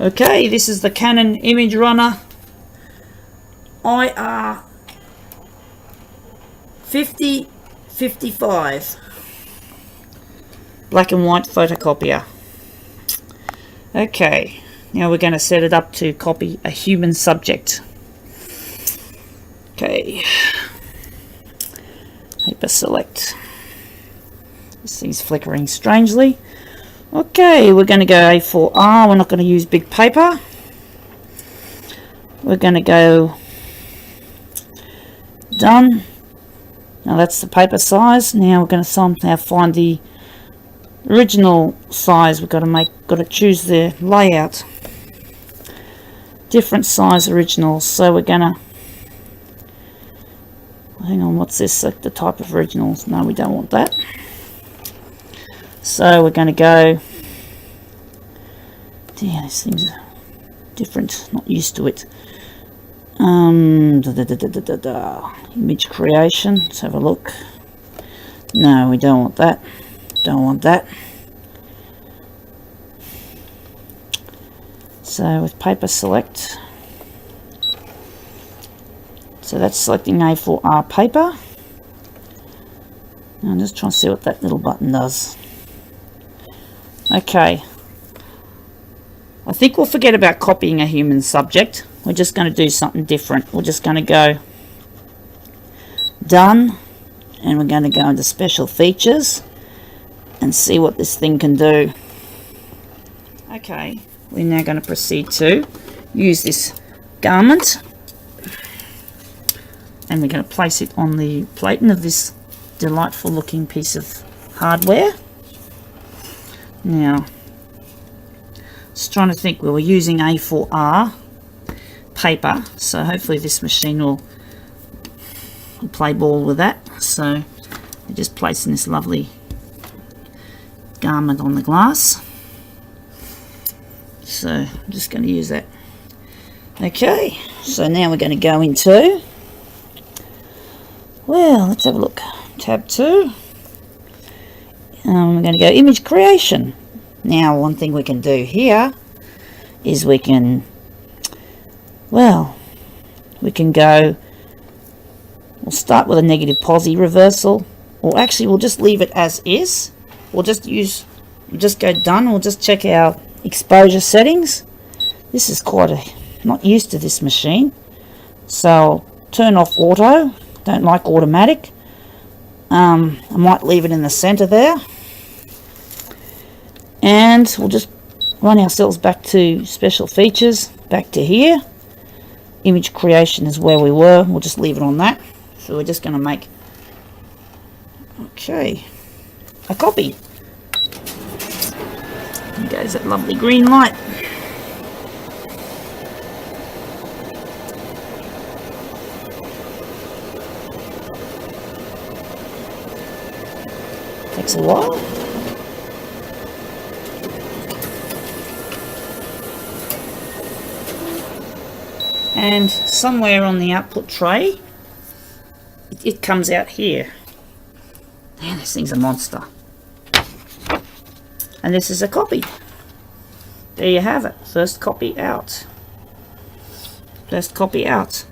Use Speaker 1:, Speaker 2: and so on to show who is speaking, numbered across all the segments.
Speaker 1: Okay, this is the Canon Image Runner IR 5055 black and white photocopier. Okay, now we're going to set it up to copy a human subject. Okay, paper select. This thing's flickering strangely. Okay, we're going to go A4R. We're not going to use big paper. We're going to go done. Now that's the paper size. Now we're going to somehow find the original size. We've got to choose the layout. Different size originals. So we're going to, hang on, what's this? The type of originals. No, we don't want that. So we're going to go, yeah, this thing's different, not used to it. Image creation, let's have a look. No, we don't want that. Don't want that. So with paper select, so that's selecting A4R paper. I'm just trying to see what that little button does. Okay, I think we'll forget about copying a human subject. We're just going to do something different. We're just going to go done, and we're going to go into special features and see what this thing can do. Okay, we're now going to proceed to use this garment, and we're going to place it on the platen of this delightful looking piece of hardware. Now, just trying to think, we were using A4R paper, so hopefully this machine will play ball with that. So we're just placing this lovely garment on the glass. So I'm just going to use that. Okay, so now we're going to go into, well, let's have a look. Tab 2. We're going to go image creation. Now, one thing we can do here is we can, well, we can go, we'll start with a negative posi reversal, or actually we'll just leave it as is. We'll just go done. We'll just check our exposure settings. This is not used to this machine, so turn off auto. Don't like automatic. I might leave it in the center there, and we'll just run ourselves back to special features, back to here. Image creation is where we were. We'll just leave it on that. So we're just going to make, okay, a copy. There goes that lovely green light. Takes a while. And somewhere on the output tray, it comes out here. Man, this thing's a monster. And this is a copy. There you have it. First copy out. First copy out.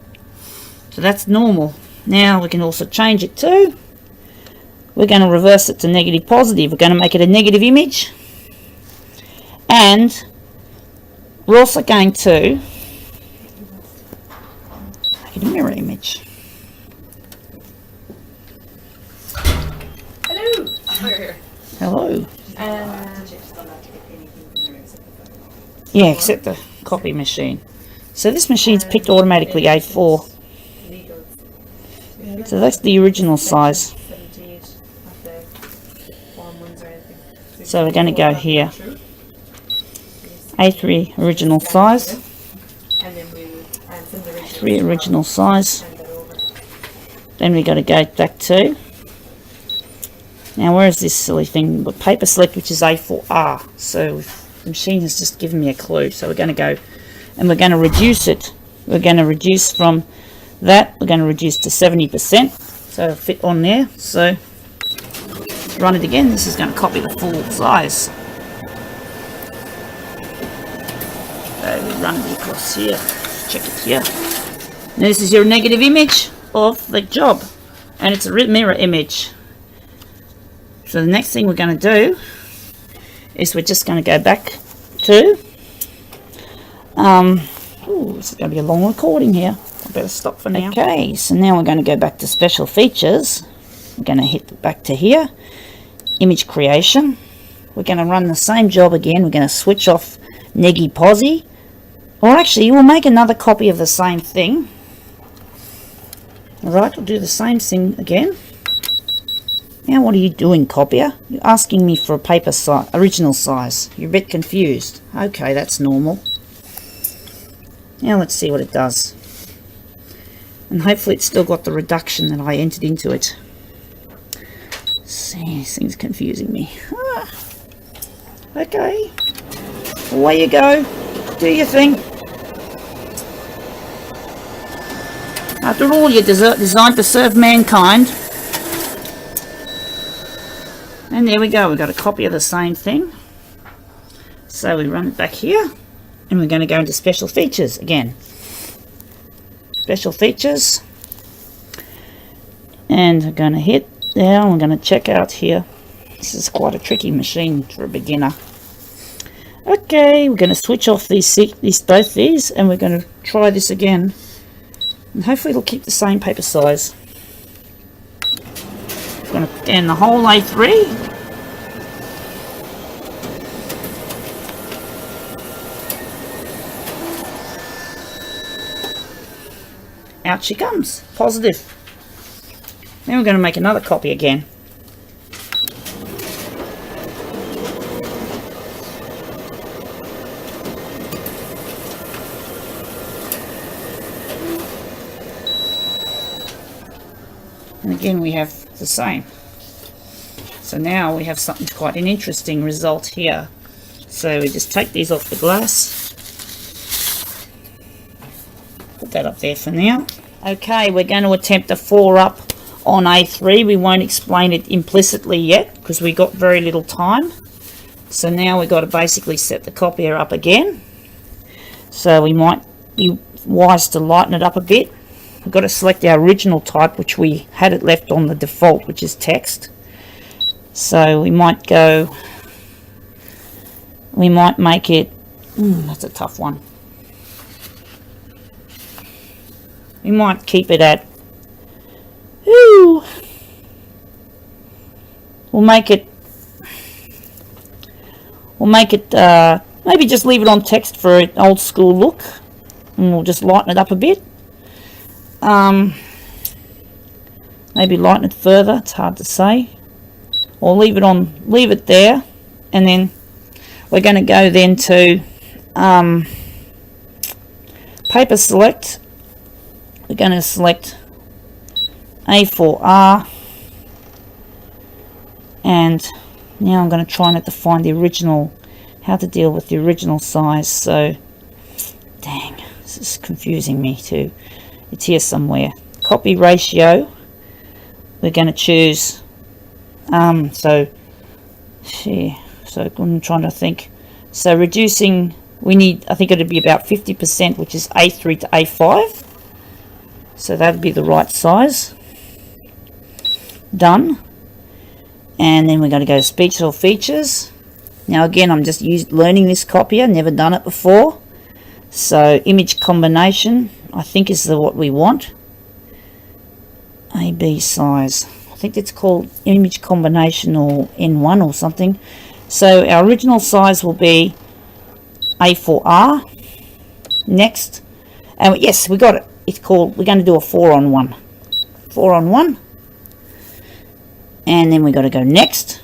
Speaker 1: So that's normal. Now we can also change it to, we're going to reverse it to negative positive. We're going to make it a negative image. And we're also going to make it a mirror image.
Speaker 2: Hello.
Speaker 1: Hello. Yeah, except the copy machine. So this machine's picked automatically A4. So that's the original size. So we're going to go here. A3 original size. A3 original size. Then we got to go back to, now where is this silly thing? But paper select, which is A4R. So the machine has just given me a clue. So we're going to go and we're going to reduce it. We're going to reduce from that. We're going to reduce to 70%. So it'll fit on there. So run it again. This is going to copy the full size. So we run it across here. Check it here. Now this is your negative image of the job, and it's a mirror image. So the next thing we're going to do is we're just going to go back to this is going to be a long recording here. I better stop for now. Okay, so now we're going to go back to special features. We're going to hit back to here, image creation. We're going to run the same job again. We're going to switch off Neggy Posy, or actually we'll make another copy of the same thing. Alright, we'll do the same thing again. Now what are you doing, copier? You're asking me for a paper size, original size. You're a bit confused. Okay, that's normal. Now let's see what it does. And hopefully it's still got the reduction that I entered into it. See, this thing's confusing me. Okay. Away you go. Do your thing. After all, you're designed to serve mankind. And there we go. We've got a copy of the same thing. So we run it back here. And we're going to go into special features again. Special features. And we're going to hit there. We're going to check out here. This is quite a tricky machine for a beginner. Okay, we're going to switch off both these, and we're going to try this again. And hopefully it'll keep the same paper size. I'm going to scan the whole A3. Out she comes. Positive. Then we're going to make another copy again. And again we have the same. So now we have something quite an interesting result here. So we just take these off the glass. Put that up there for now. Okay, we're going to attempt a 4-up on A3. We won't explain it implicitly yet because we got very little time. So now we've got to basically set the copier up again. So we might be wise to lighten it up a bit. We've got to select our original type, which we had it left on the default, which is text. So we might go, we might make it, that's a tough one. We might keep it at, we'll make it, maybe just leave it on text for an old school look, and we'll just lighten it up a bit. Maybe lighten it further, it's hard to say. Or leave it there, and then we're going to go then to paper select. We're going to select A4R, and now I'm going to try not to find the original, how to deal with the original size. So, dang, this is confusing me too. It's here somewhere. Copy ratio. We're going to choose. So I'm trying to think. So reducing. We need. I think it'd be about 50%, which is A3 to A5. So that'd be the right size. Done. And then we're going to go to speech or features. Now again, I'm just learning this copier. Never done it before. So image combination, I think is what we want. AB size. I think it's called image combination or N1 or something. So our original size will be A4R. Next. And yes, we got it. It's called, we're going to do a 4-on-1. 4-on-1. And then we got to go next.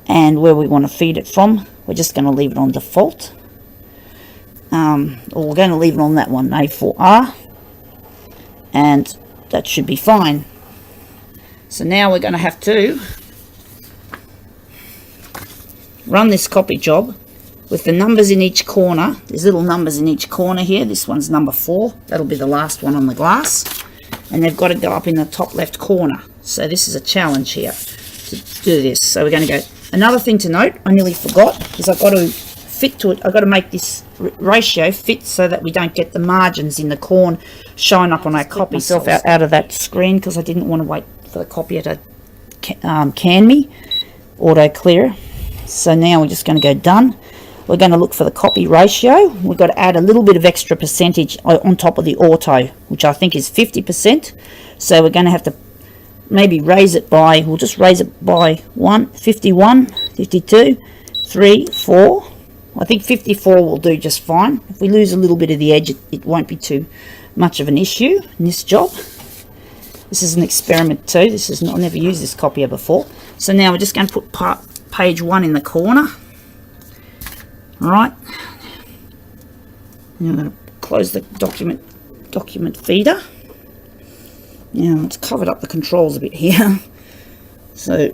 Speaker 1: And where we want to feed it from, we're just going to leave it on default. Or we're going to leave it on that one, A4R. And that should be fine. So now we're going to have to run this copy job with the numbers in each corner. There's little numbers in each corner here. This one's number 4. That'll be the last one on the glass. And they've got to go up in the top left corner. So this is a challenge here to do this. So we're going to go. Another thing to note, I nearly forgot, is I've got to fit to it. I've got to make this ratio fit so that we don't get the margins in the corn showing up on our copy. Myself out of that screen because I didn't want to wait for the copier to can me, auto clear. So now we're just going to go done. We're going to look for the copy ratio. We've got to add a little bit of extra percentage on top of the auto, which I think is 50%. So we're going to have to maybe raise it by, we'll just raise it by 51, 52, 3, 4. I think 54 will do just fine. If we lose a little bit of the edge, it won't be too much of an issue in this job. This is an experiment too. This is not, I've never used this copier before. So now we're just going to put page 1 in the corner. Alright, now I'm going to close the document feeder. Now it's covered up the controls a bit here, so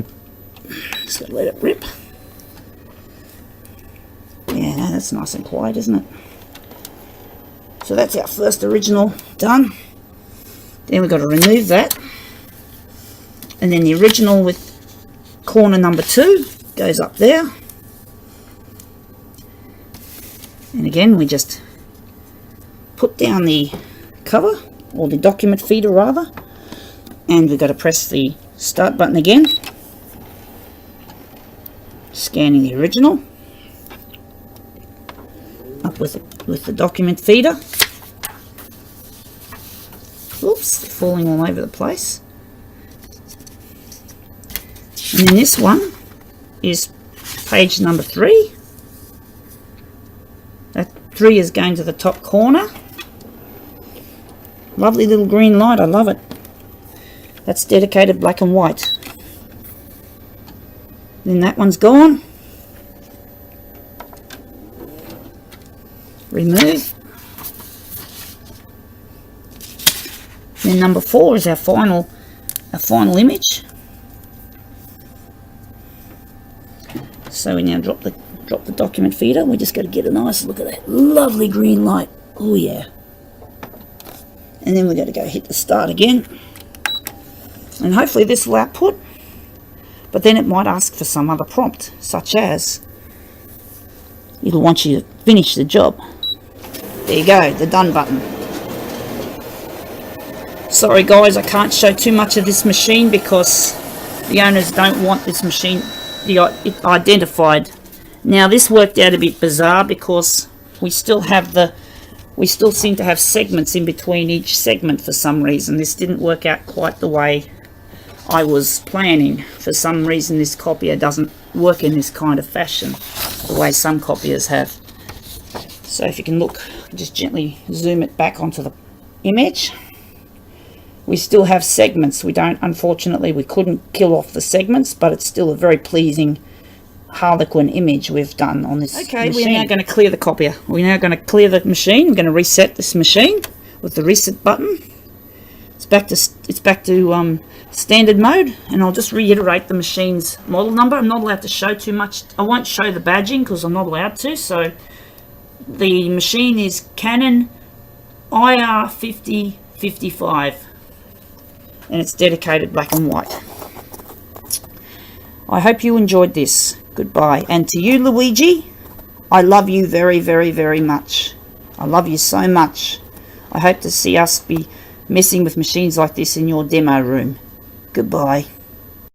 Speaker 1: just going to let it rip. Yeah, no, that's nice and quiet, isn't it? So that's our first original done. Then we've got to remove that, and then the original with corner number 2 goes up there. And again, we just put down the cover, or the document feeder rather, and we've got to press the start button again, scanning the original, up with the document feeder. Oops, they're falling all over the place. And then this one is page number 3. That 3 is going to the top corner. Lovely little green light, I love it. That's dedicated black and white. Then that one's gone. Remove. Then number 4 is our final image. So we now drop the document feeder. We just got to get a nice look at that lovely green light. Oh yeah. And then we're going to go hit the start again, and hopefully this will output, but then it might ask for some other prompt, such as it'll want you to finish the job. There you go, the done button. Sorry guys, I can't show too much of this machine because the owners don't want this machine identified. Now this worked out a bit bizarre because we still seem to have segments in between each segment for some reason. This didn't work out quite the way I was planning. For some reason this copier doesn't work in this kind of fashion, the way some copiers have. So if you can look, just gently zoom it back onto the image. We still have segments. Unfortunately, we couldn't kill off the segments, but it's still a very pleasing Harlequin image we've done on this machine. We're now going to clear the copier. We're now going to clear the machine. We're going to reset this machine with the reset button. It's back to standard mode, and I'll just reiterate the machine's model number. I'm not allowed to show too much. I won't show the badging because I'm not allowed to. So the machine is Canon IR5055, and it's dedicated black and white. I hope you enjoyed this. Goodbye. And to you, Luigi, I love you very, very, very much. I love you so much. I hope to see us be messing with machines like this in your demo room. Goodbye.